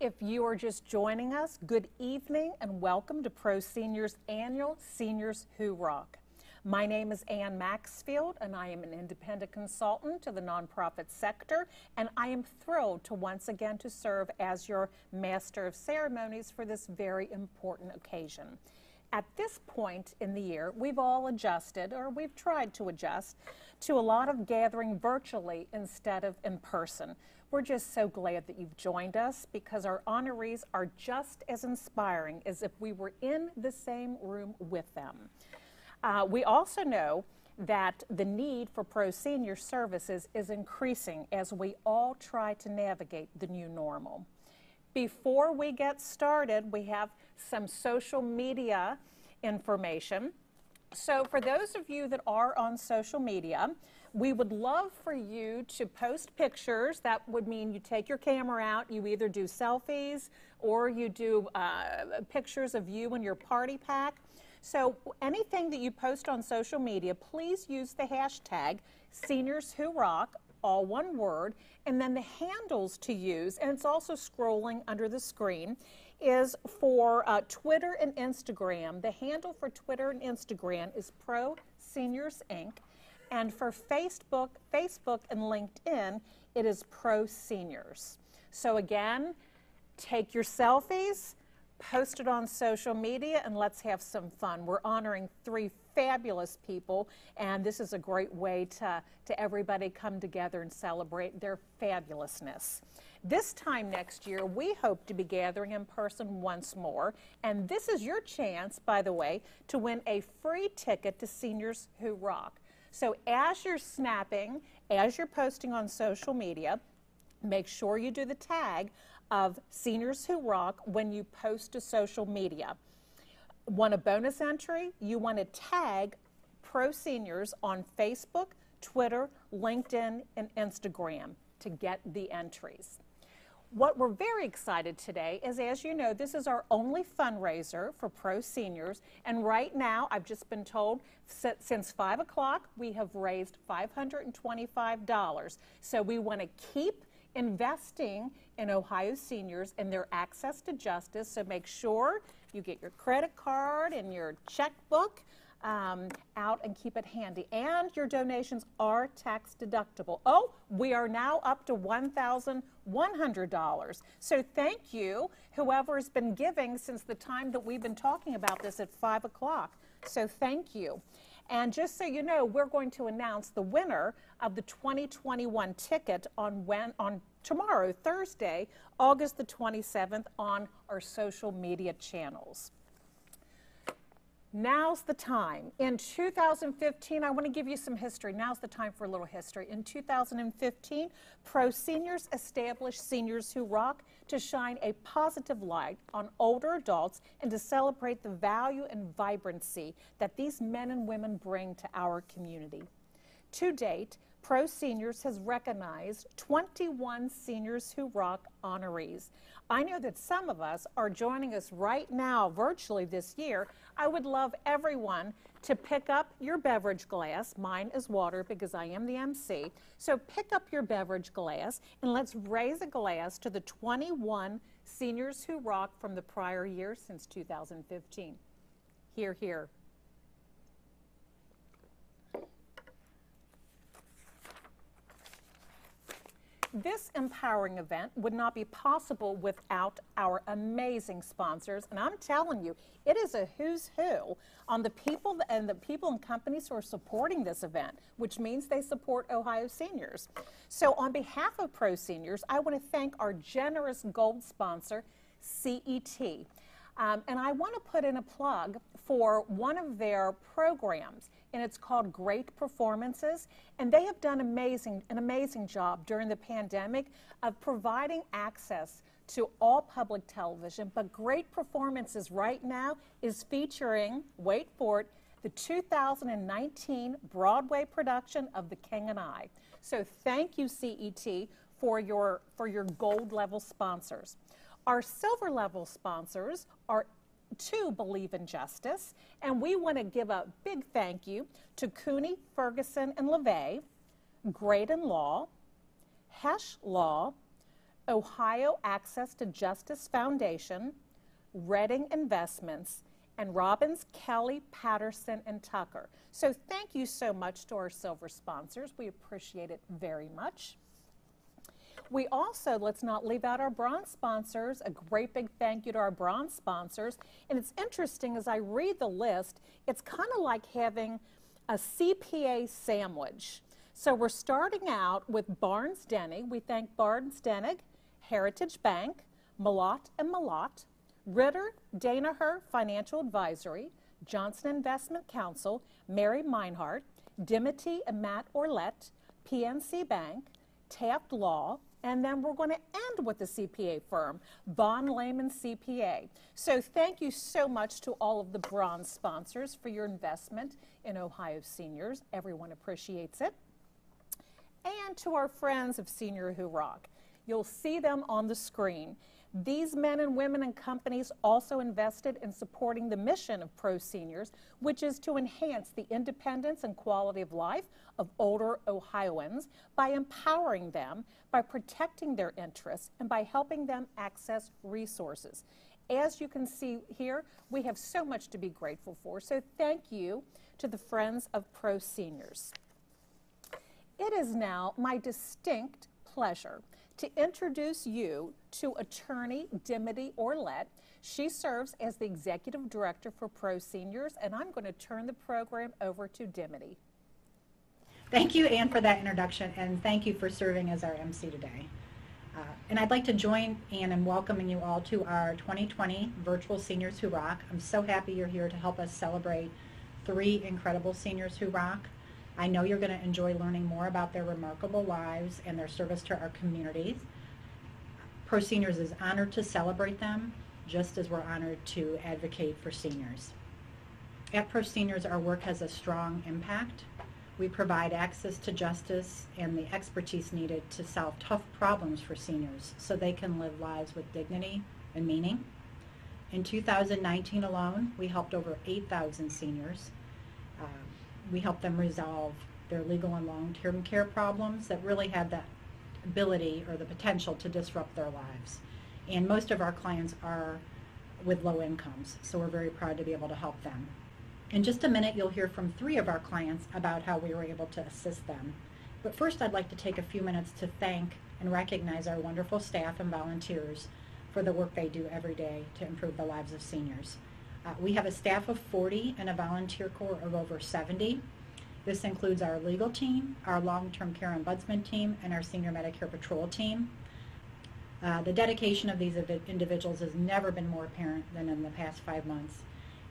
If you are just joining us, good evening and welcome to Pro Seniors Annual Seniors Who Rock. My name is Ann Maxfield and I am an independent consultant to the nonprofit sector, and I am thrilled to once again to serve as your Master of Ceremonies for this very important occasion. At this point in the year, we've all adjusted, or we've tried to adjust, to a lot of gathering virtually instead of in person. We're just so glad that you've joined us because our honorees are just as inspiring as if we were in the same room with them. We also know that the need for pro senior services is increasing as we all try to navigate the new normal. Before we get started, we have some social media information. So for those of you that are on social media, we would love for you to post pictures. That would mean you take your camera out, you either do selfies or you do pictures of you and your party pack. So anything that you post on social media, please use the hashtag SeniorsWhoRock, all one word, and then the handles to use, and it's also scrolling under the screen, is for Twitter and Instagram. The handle for Twitter and Instagram is Pro Seniors Inc. And for Facebook and LinkedIn, it is Pro Seniors. So again, take your selfies, post it on social media, and let's have some fun. We're honoring 3 fabulous people, and this is a great way to everybody come together and celebrate their fabulousness. This time next year, we hope to be gathering in person once more, and this is your chance, by the way, to win a free ticket to Seniors Who Rock. So as you're snapping, as you're posting on social media, make sure you do the tag of Seniors Who Rock when you post to social media. Want a bonus entry? You want to tag Pro Seniors on Facebook, Twitter, LinkedIn, and Instagram to get the entries. What we're very excited today is, as you know, this is our only fundraiser for Pro Seniors, and right now, I've just been told, since 5 o'clock, we have raised $525. So we want to keep investing in Ohio seniors and their access to justice, so make sure you get your credit card and your checkbook out and keep it handy. And your donations are tax deductible. Oh, we are now up to $1,100. So thank you, whoever has been giving since the time that we've been talking about this at 5 o'clock. So thank you. And just so you know, we're going to announce the winner of the 2021 ticket on tomorrow, Thursday, August the 27th, on our social media channels. Now's the time. In 2015, I want to give you some history. Now's the time for a little history. In 2015, Pro Seniors established Seniors Who Rock to shine a positive light on older adults and to celebrate the value and vibrancy that these men and women bring to our community. To date, Pro Seniors has recognized 21 Seniors Who Rock honorees. I know that some of us are joining us right now virtually this year. I would love everyone to pick up your beverage glass. Mine is water because I am the MC. So pick up your beverage glass and let's raise a glass to the 21 Seniors Who Rock from the prior year since 2015. Hear, hear. This empowering event would not be possible without our amazing sponsors, and I'm telling you, it is a who's who on the people and companies who are supporting this event, which means they support Ohio seniors. So on behalf of Pro Seniors, I want to thank our generous gold sponsor, CET. And I want to put in a plug for one of their programs, and it's called Great Performances, and they have done an amazing job during the pandemic of providing access to all public television. But Great Performances right now is featuring, wait for it, the 2019 Broadway production of The King and I. So thank you, CET, for your gold level sponsors. Our silver level sponsors are to Believe in Justice, and we want to give a big thank you to Cooney, Ferguson, and LeVay, Graydon Law, Hesh Law, Ohio Access to Justice Foundation, Reading Investments, and Robbins, Kelly, Patterson, and Tucker. So thank you so much to our silver sponsors. We appreciate it very much. We also, let's not leave out our bronze sponsors. A great big thank you to our bronze sponsors. And it's interesting, as I read the list, it's kind of like having a CPA sandwich. So we're starting out with Barnes Denny. We thank Barnes Denny, Heritage Bank, Malott and Malott, Ritter, Danaher Financial Advisory, Johnson Investment Counsel, Mary Meinhardt, Dimity and Matt Orlette, PNC Bank, Taft Law, and then we're going to end with the CPA firm, Von Lehman CPA. So thank you so much to all of the bronze sponsors for your investment in Ohio seniors. Everyone appreciates it. And to our friends of Senior Who Rock. You'll see them on the screen. These men and women and companies also invested in supporting the mission of Pro Seniors, which is to enhance the independence and quality of life of older Ohioans by empowering them, by protecting their interests, and by helping them access resources. As you can see here, we have so much to be grateful for, so thank you to the Friends of Pro Seniors. It is now my distinct pleasure to introduce you to attorney Dimity Orlette. She serves as the Executive Director for Pro Seniors, and I'm going to turn the program over to Dimity. Thank you, Ann, for that introduction, and thank you for serving as our MC today. And I'd like to join Ann in welcoming you all to our 2020 Virtual Seniors Who Rock. I'm so happy you're here to help us celebrate 3 incredible seniors who rock. I know you're going to enjoy learning more about their remarkable lives and their service to our communities. Pro Seniors is honored to celebrate them, just as we're honored to advocate for seniors. At Pro Seniors, our work has a strong impact. We provide access to justice and the expertise needed to solve tough problems for seniors so they can live lives with dignity and meaning. In 2019 alone, we helped over 8,000 seniors. We help them resolve their legal and long-term care problems that really have that ability or the potential to disrupt their lives. And most of our clients are with low incomes, so we're very proud to be able to help them. In just a minute, you'll hear from 3 of our clients about how we were able to assist them. But first, I'd like to take a few minutes to thank and recognize our wonderful staff and volunteers for the work they do every day to improve the lives of seniors. We have a staff of 40 and a volunteer corps of over 70. This includes our legal team, our long-term care ombudsman team, and our senior Medicare patrol team. The dedication of these individuals has never been more apparent than in the past 5 months,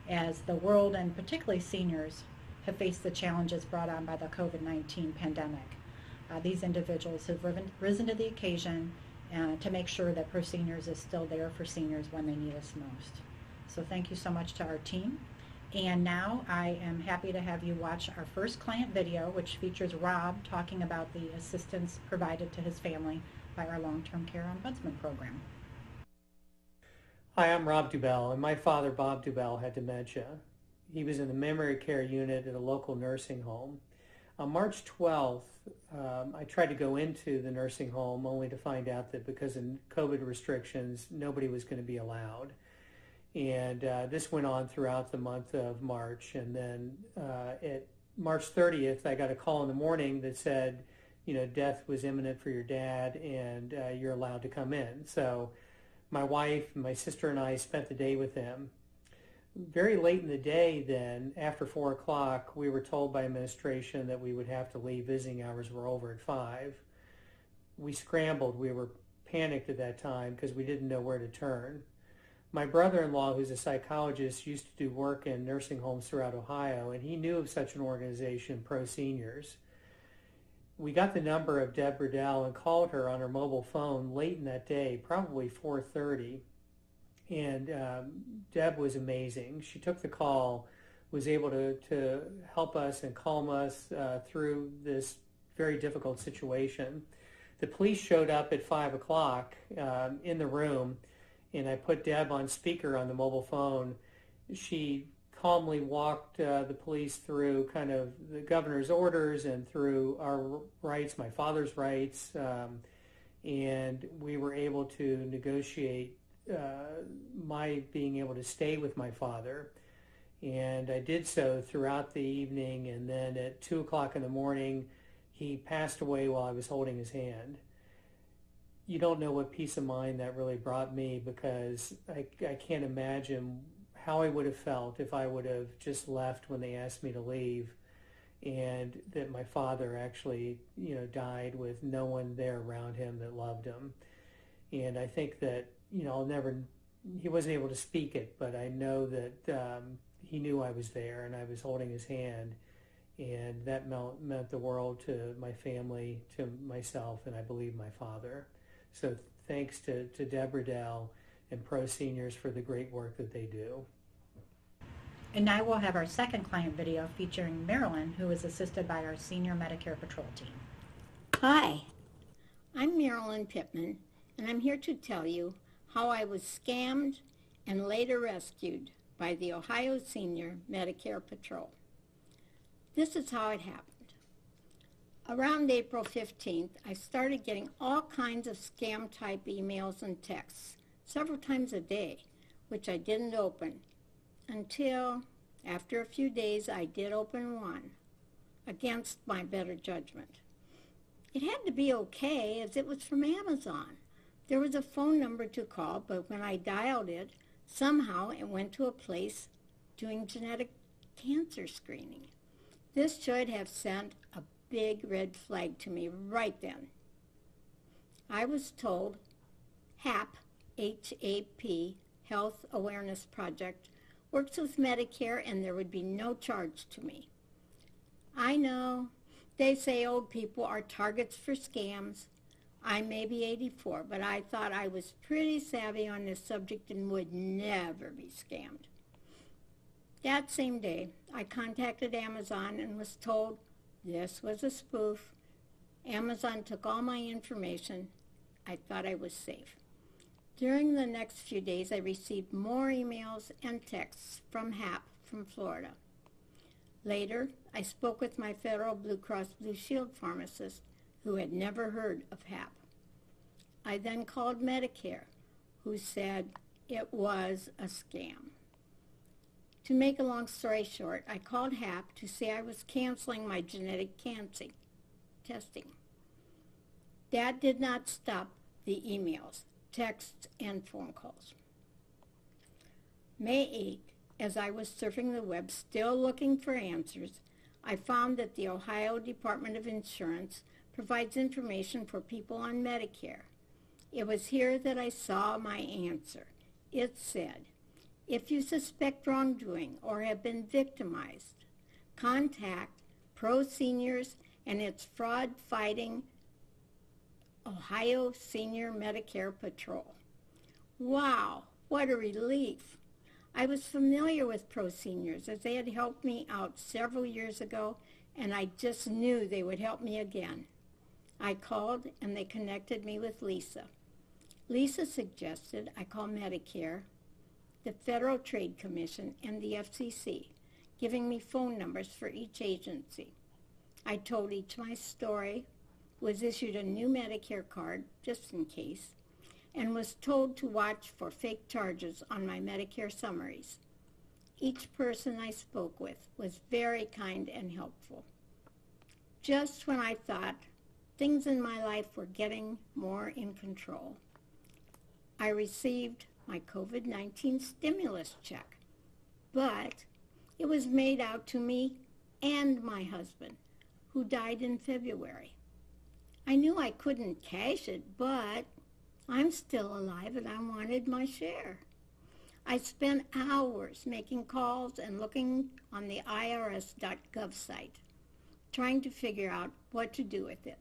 as the world and particularly seniors have faced the challenges brought on by the COVID-19 pandemic. These individuals have risen to the occasion to make sure that Pro Seniors is still there for seniors when they need us most. So thank you so much to our team. And now I am happy to have you watch our first client video, which features Rob talking about the assistance provided to his family by our long-term care ombudsman program. Hi, I'm Rob Dubal, and my father, Bob Dubal, had dementia. He was in the memory care unit at a local nursing home. On March 12th, I tried to go into the nursing home only to find out that because of COVID restrictions, nobody was going to be allowed. And this went on throughout the month of March. And then at March 30th, I got a call in the morning that said, you know, death was imminent for your dad and you're allowed to come in. So my wife, my sister, and I spent the day with him. Very late in the day then, after 4 o'clock, we were told by administration that we would have to leave. Visiting hours were over at 5. We scrambled. We were panicked at that time because we didn't know where to turn. My brother-in-law, who's a psychologist, used to do work in nursing homes throughout Ohio, and he knew of such an organization, Pro Seniors. We got the number of Deb Riddell and called her on her mobile phone late in that day, probably 4:30. And Deb was amazing. She took the call, was able to help us and calm us through this very difficult situation. The police showed up at 5 o'clock in the room, and I put Deb on speaker on the mobile phone. She calmly walked the police through kind of the governor's orders and through our rights, my father's rights, and we were able to negotiate my being able to stay with my father. And I did so throughout the evening, and then at 2 o'clock in the morning, he passed away while I was holding his hand. You don't know what peace of mind that really brought me, because I can't imagine how I would have felt if I would have just left when they asked me to leave, and that my father actually, died with no one there around him that loved him. And I think that, he wasn't able to speak it, but I know that he knew I was there and I was holding his hand, and that meant the world to my family, to myself, and I believe my father. So thanks to Deborah Dowell and Pro Seniors for the great work that they do. And now we'll have our second client video featuring Marilyn, who is assisted by our Senior Medicare Patrol team. Hi, I'm Marilyn Pittman, and I'm here to tell you how I was scammed and later rescued by the Ohio Senior Medicare Patrol. This is how it happened. Around April 15th, I started getting all kinds of scam-type emails and texts, several times a day, which I didn't open, until after a few days I did open one, against my better judgment. It had to be okay, as it was from Amazon. There was a phone number to call, but when I dialed it, somehow it went to a place doing genetic cancer screening. This should have sent a big red flag to me right then. I was told HAP, H-A-P, Health Awareness Project, works with Medicare and there would be no charge to me. I know they say old people are targets for scams. I may be 84, but I thought I was pretty savvy on this subject and would never be scammed. That same day, I contacted Amazon and was told this was a spoof. Amazon took all my information. I thought I was safe. During the next few days, I received more emails and texts from HAP from Florida. Later, I spoke with my Federal Blue Cross Blue Shield pharmacist, who had never heard of HAP. I then called Medicare, who said it was a scam. To make a long story short, I called HAP to say I was canceling my genetic cancer testing. That did not stop the emails, texts, and phone calls. May 8th, as I was surfing the web still looking for answers, I found that the Ohio Department of Insurance provides information for people on Medicare. It was here that I saw my answer. It said, if you suspect wrongdoing or have been victimized, contact Pro Seniors and its fraud-fighting Ohio Senior Medicare Patrol. Wow, what a relief. I was familiar with Pro Seniors as they had helped me out several years ago, and I just knew they would help me again. I called and they connected me with Lisa. Lisa suggested I call Medicare, the Federal Trade Commission, and the FCC, giving me phone numbers for each agency. I told each my story, was issued a new Medicare card, just in case, and was told to watch for fake charges on my Medicare summaries. Each person I spoke with was very kind and helpful. Just when I thought things in my life were getting more in control, I received my COVID-19 stimulus check, but it was made out to me and my husband, who died in February. I knew I couldn't cash it, but I'm still alive and I wanted my share. I spent hours making calls and looking on the IRS.gov site, trying to figure out what to do with it.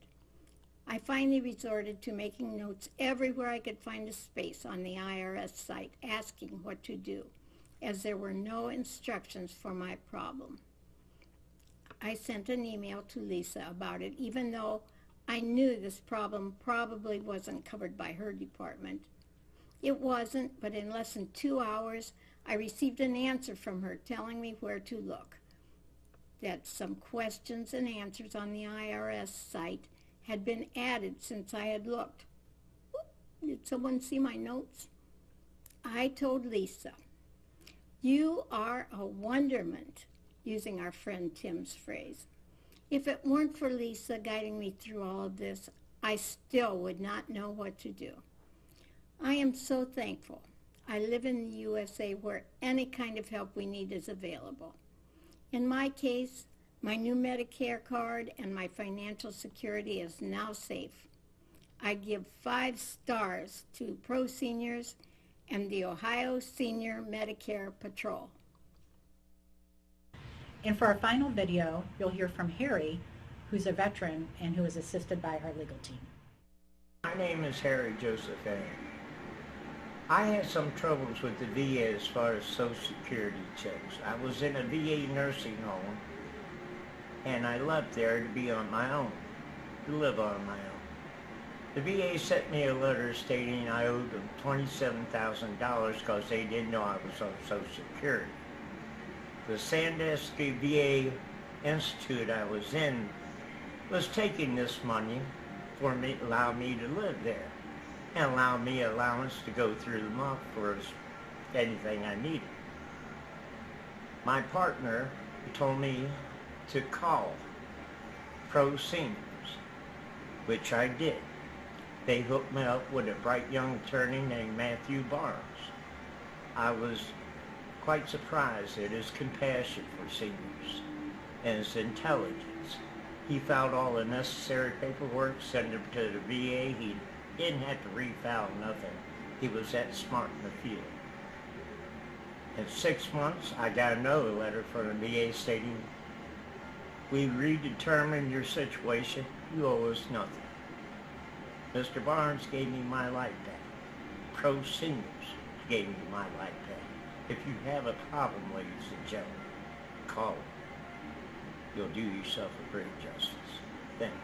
I finally resorted to making notes everywhere I could find a space on the IRS site asking what to do, as there were no instructions for my problem. I sent an email to Lisa about it, even though I knew this problem probably wasn't covered by her department. It wasn't, but in less than 2 hours, I received an answer from her telling me where to look. That some questions and answers on the IRS site had been added since I had looked. Did someone see my notes? I told Lisa, "You are a wonderment," using our friend Tim's phrase. If it weren't for Lisa guiding me through all of this, I still would not know what to do. I am so thankful. I live in the USA where any kind of help we need is available. In my case, my new Medicare card and my financial security is now safe. I give 5 stars to Pro Seniors and the Ohio Senior Medicare Patrol. And for our final video, you'll hear from Harry, who's a veteran and who is assisted by our legal team. My name is Harry Joseph A. I had some troubles with the VA as far as Social Security checks. I was in a VA nursing home, and I left there to be on my own, to live on my own. The VA sent me a letter stating I owed them $27,000 because they didn't know I was on Social Security. The Sandusky VA Institute I was in was taking this money for me, allow me to live there, and allow me allowance to go through the month for anything I needed. My partner told me to call Pro Seniors, which I did. They hooked me up with a bright young attorney named Matthew Barnes. I was quite surprised at his compassion for seniors and his intelligence. He filed all the necessary paperwork, sent it to the VA. He didn't have to refile nothing. He was that smart in the field. In 6 months, I got another letter from the VA stating, "We redetermined your situation. You owe us nothing." Mr. Barnes gave me my life back. Pro Seniors gave me my life back. If you have a problem, ladies and gentlemen, call them. You'll do yourself a great justice. Thank you.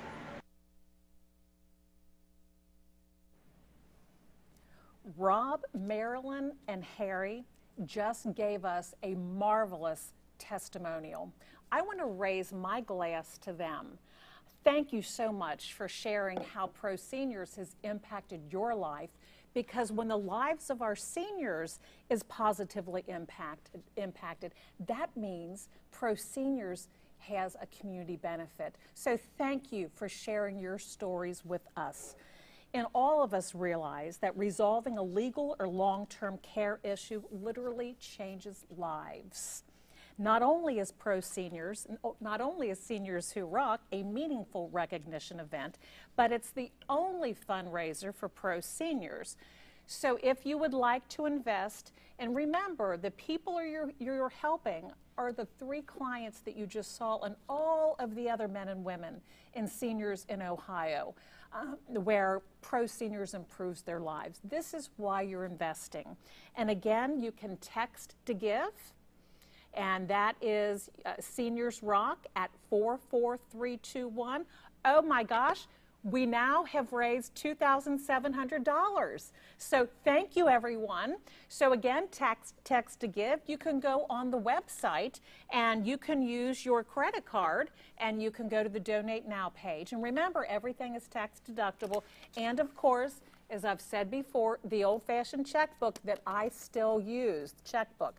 Rob, Marilyn, and Harry just gave us a marvelous testimonial. I want to raise my glass to them. Thank you so much for sharing how Pro Seniors has impacted your life, because when the lives of our seniors is positively impacted, that means Pro Seniors has a community benefit. So thank you for sharing your stories with us. And all of us realize that resolving a legal or long-term care issue literally changes lives. Not only is Seniors Who Rock a meaningful recognition event, but it's the only fundraiser for Pro Seniors. So if you would like to invest, and remember, the people you're helping are the 3 clients that you just saw and all of the other men and women in seniors in Ohio, where Pro Seniors improves their lives. This is why you're investing. And again, you can text to give, and that is Seniors Rock at 44321. Oh my gosh, we now have raised $2,700. So thank you, everyone. So again, text to give. You can go on the website and you can use your credit card and you can go to the Donate Now page. And remember, everything is tax deductible. And of course, as I've said before, the old-fashioned checkbook that I still use, the checkbook.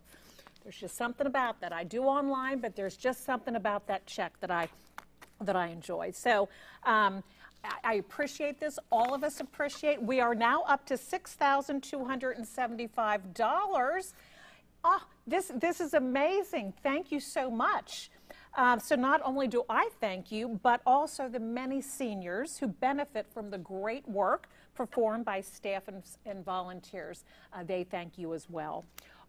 There's just something about that. I do online, but there's just something about that check that I enjoy. So I appreciate this. All of us appreciate. We are now up to $6,275. Oh, this is amazing. Thank you so much. So not only do I thank you, but also the many seniors who benefit from the great work performed by staff and volunteers. They thank you as well.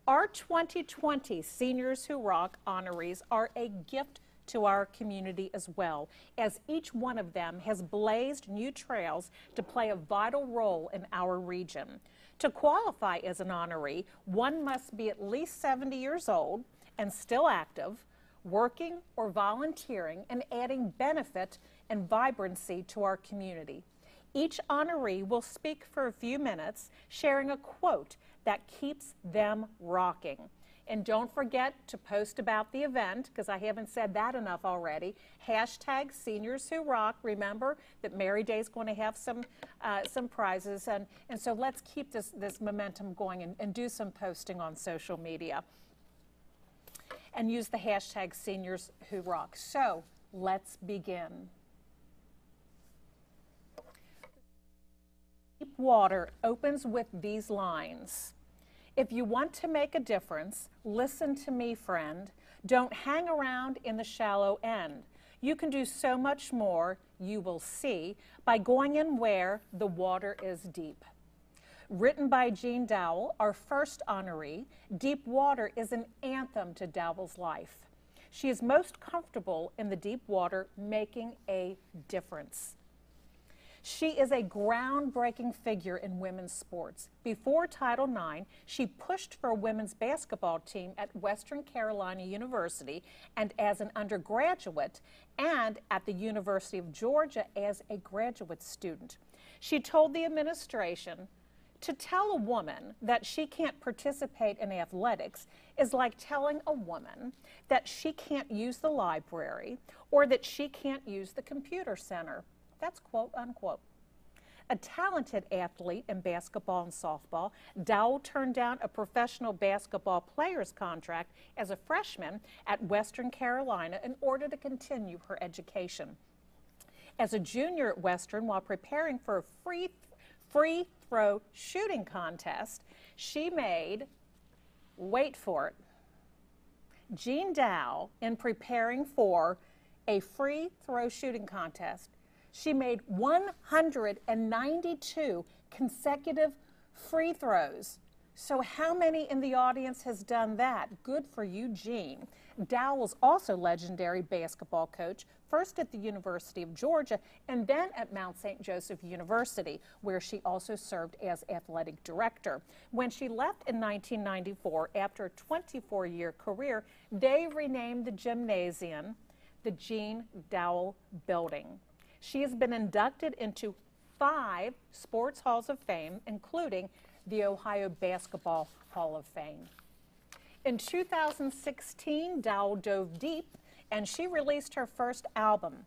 Our 2020 Seniors Who Rock honorees are a gift to our community as well, as each one of them has blazed new trails to play a vital role in our region. To qualify as an honoree, one must be at least 70 years old and still active, working or volunteering and adding benefit and vibrancy to our community. Each honoree will speak for a few minutes, sharing a quote that keeps them rocking. And don't forget to post about the event, because I haven't said that enough already. Hashtag Seniors Who Rock. Remember that Mary Day is going to have some prizes. And so let's keep this momentum going and do some posting on social media. And use the hashtag Seniors Who Rock. So let's begin. Deep Water opens with these lines. If you want to make a difference, listen to me, friend. Don't hang around in the shallow end. You can do so much more, you will see, by going in where the water is deep. Written by Jean Dowell, our first honoree, Deep Water is an anthem to Dowell's life. She is most comfortable in the deep water, making a difference. She is a groundbreaking figure in women's sports. Before Title IX, she pushed for a women's basketball team at Western Carolina University and as an undergraduate, and at the University of Georgia as a graduate student. She told the administration, to tell a woman that she can't participate in athletics is like telling a woman that she can't use the library or that she can't use the computer center. That's quote unquote. A talented athlete in basketball and softball, Dowell turned down a professional basketball player's contract as a freshman at Western Carolina in order to continue her education. As a junior at Western, while preparing for a free throw shooting contest, she made, wait for it, Jean Dowell, in preparing for a free throw shooting contest, she made 192 consecutive free throws. So how many in the audience has done that? Good for you, Jean. Dowell was also legendary basketball coach, first at the University of Georgia and then at Mount St. Joseph University, where she also served as athletic director. When she left in 1994, after a 24-year career, they renamed the gymnasium the Jean Dowell Building. She has been inducted into 5 sports halls of fame, including the Ohio Basketball Hall of Fame. In 2016, Dowell dove deep and she released her first album,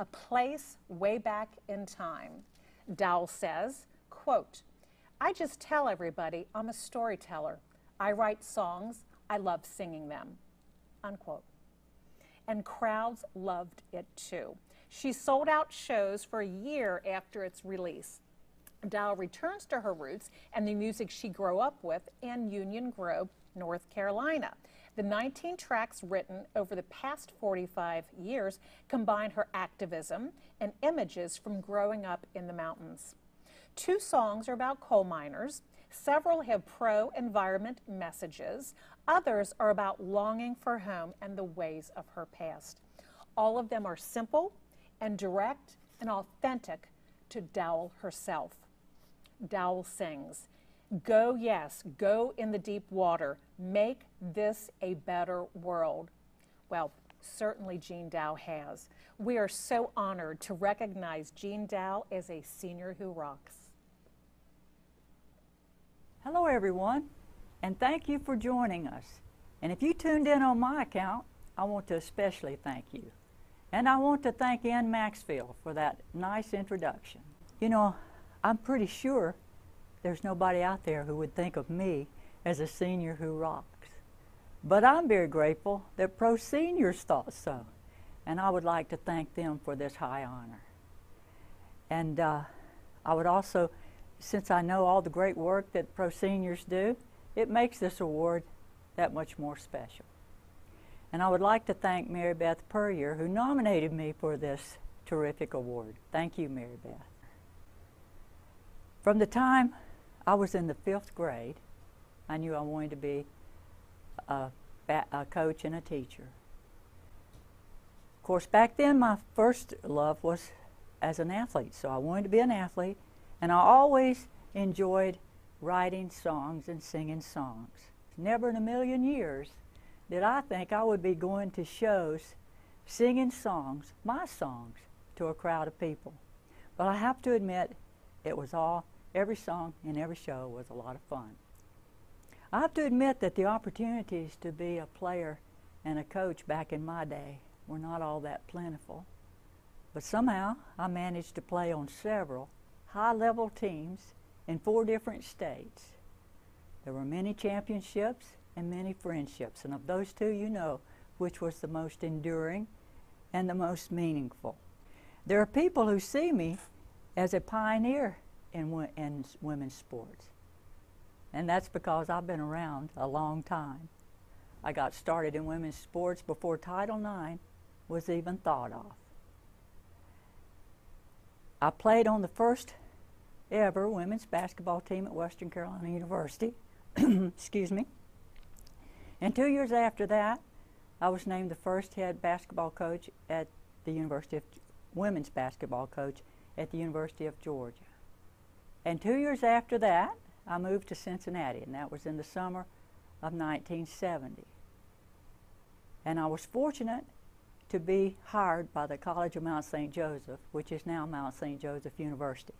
A Place Way Back in Time. Dowell says, quote, I just tell everybody I'm a storyteller. I write songs. I love singing them, unquote. And crowds loved it too. She sold out shows for a year after its release. Dowell returns to her roots and the music she grew up with in Union Grove, North Carolina. The 19 tracks written over the past 45 years combine her activism and images from growing up in the mountains. 2 songs are about coal miners. Several have pro-environment messages. Others are about longing for home and the ways of her past. All of them are simple and direct and authentic to Dowell herself. Dowell sings, go, yes, go in the deep water. Make this a better world. Well, certainly Jean Dowell has. We are so honored to recognize Jean Dowell as a senior who rocks. Hello, everyone, and thank you for joining us. And if you tuned in on my account, I want to especially thank you. And I want to thank Ann Maxfield for that nice introduction. You know, I'm pretty sure there's nobody out there who would think of me as a senior who rocks. But I'm very grateful that pro seniors thought so. And I would like to thank them for this high honor. And I would also, since I know all the great work that pro seniors do, it makes this award that much more special. And I would like to thank Mary Beth Puryear, who nominated me for this terrific award. Thank you, Mary Beth. From the time I was in the 5th grade, I knew I wanted to be a coach and a teacher. Of course, back then my first love was as an athlete, so I wanted to be an athlete, and I always enjoyed writing songs and singing songs. Never in a million years did I think I would be going to shows singing songs, my songs, to a crowd of people. But I have to admit, it was every song in every show was a lot of fun. I have to admit that the opportunities to be a player and a coach back in my day were not all that plentiful. But somehow I managed to play on several high-level teams in 4 different states. There were many championships and many friendships, and of those 2, you know which was the most enduring and the most meaningful. There are people who see me as a pioneer in women's sports, and that's because I've been around a long time. I got started in women's sports before Title IX was even thought of. I played on the first ever women's basketball team at Western Carolina University, excuse me. And 2 years after that, I was named the first head basketball coach at the University of, women's basketball coach at the University of Georgia. And 2 years after that, I moved to Cincinnati, and that was in the summer of 1970. And I was fortunate to be hired by the College of Mount St. Joseph, which is now Mount St. Joseph University.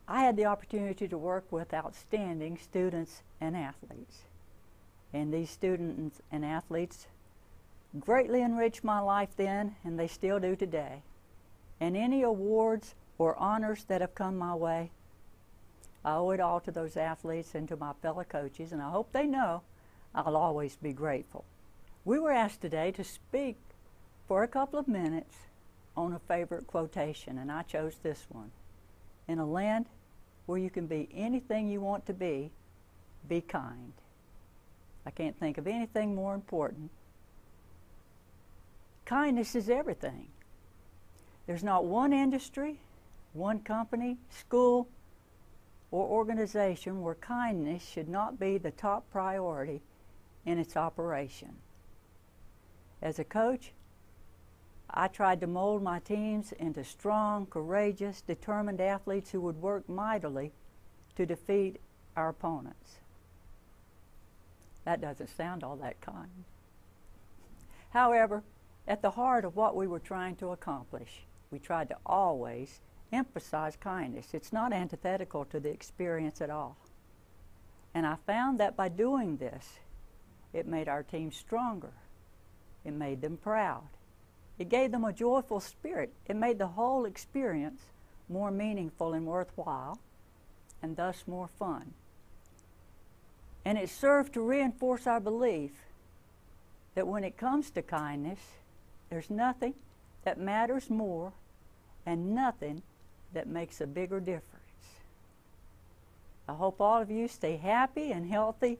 I had the opportunity to work with outstanding students and athletes. And these students and athletes greatly enriched my life then, and they still do today. And any awards or honors that have come my way, I owe it all to those athletes and to my fellow coaches, and I hope they know I'll always be grateful. We were asked today to speak for a couple of minutes on a favorite quotation, and I chose this one. In a land where you can be anything you want to be kind. I can't think of anything more important. Kindness is everything. There's not one industry, one company, school, or organization where kindness should not be the top priority in its operation. As a coach, I tried to mold my teams into strong, courageous, determined athletes who would work mightily to defeat our opponents. That doesn't sound all that kind. However, at the heart of what we were trying to accomplish, we tried to always emphasize kindness. It's not antithetical to the experience at all. And I found that by doing this, it made our team stronger. It made them proud. It gave them a joyful spirit. It made the whole experience more meaningful and worthwhile, and thus more fun. And it served to reinforce our belief that when it comes to kindness, there's nothing that matters more and nothing that makes a bigger difference. I hope all of you stay happy and healthy,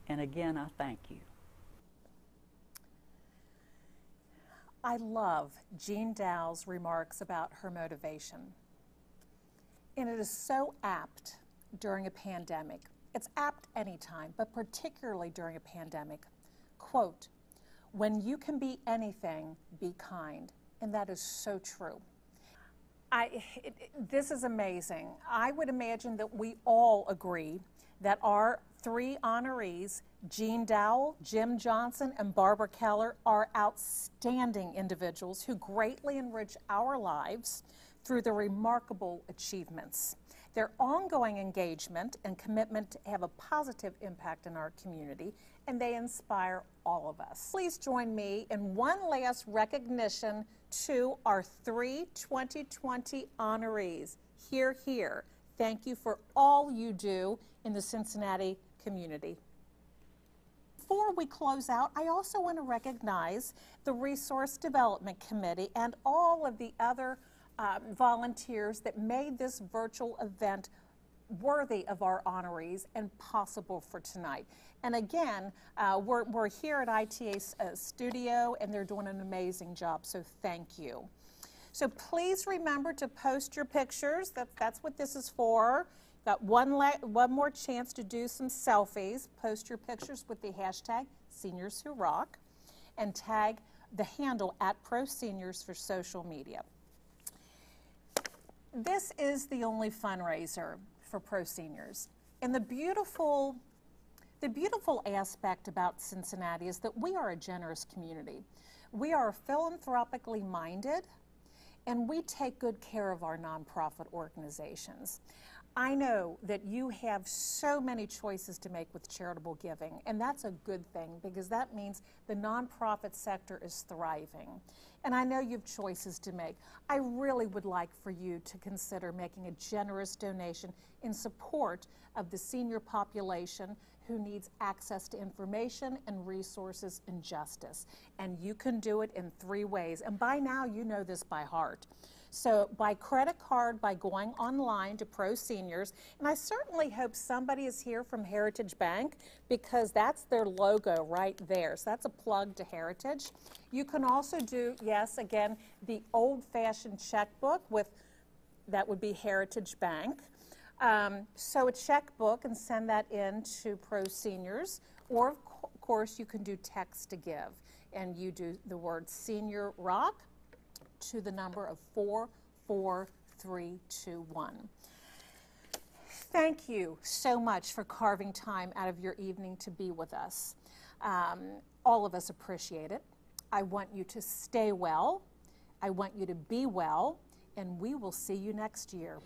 and again, I thank you. I love Jean Dowell's remarks about her motivation. And it is so apt during a pandemic. It's apt anytime, but particularly during a pandemic. Quote, "When you can be anything, be kind." And that is so true. This is amazing. I would imagine that we all agree that our 3 honorees, Jean Dowell, Jim Johnson, and Barbara Keller, are outstanding individuals who greatly enrich our lives through their remarkable achievements. Their ongoing engagement and commitment to have a positive impact in our community, and they inspire all of us. Please join me in one last recognition to our 3 2020 honorees. Hear, hear. Thank you for all you do in the Cincinnati community. Before we close out, I also want to recognize the Resource Development Committee and all of the other volunteers that made this virtual event worthy of our honorees and possible for tonight. And again, we're here at ITA's studio, and they're doing an amazing job, so thank you. So please remember to post your pictures. That's what this is for. Got one more chance to do some selfies. Post your pictures with the hashtag #SeniorsWhoRock and tag the handle @ProSeniors for social media. This is the only fundraiser for Pro Seniors. And the beautiful aspect about Cincinnati is that we are a generous community. We are philanthropically minded, and we take good care of our nonprofit organizations. I know that you have so many choices to make with charitable giving, and that's a good thing because that means the nonprofit sector is thriving. And I know you have choices to make. I really would like for you to consider making a generous donation in support of the senior population who needs access to information and resources and justice. And you can do it in 3 ways. And by now, you know this by heart. So by credit card, by going online to Pro Seniors, and I certainly hope somebody is here from Heritage Bank because that's their logo right there. So that's a plug to Heritage. You can also do, yes, again, the old-fashioned checkbook with, that would be Heritage Bank. So a checkbook and send that in to Pro Seniors, or of course you can do text to give, and you do the word Senior Rock to the number of 44321. Thank you so much for carving time out of your evening to be with us. All of us appreciate it. I want you to stay well. I want you to be well, and we will see you next year.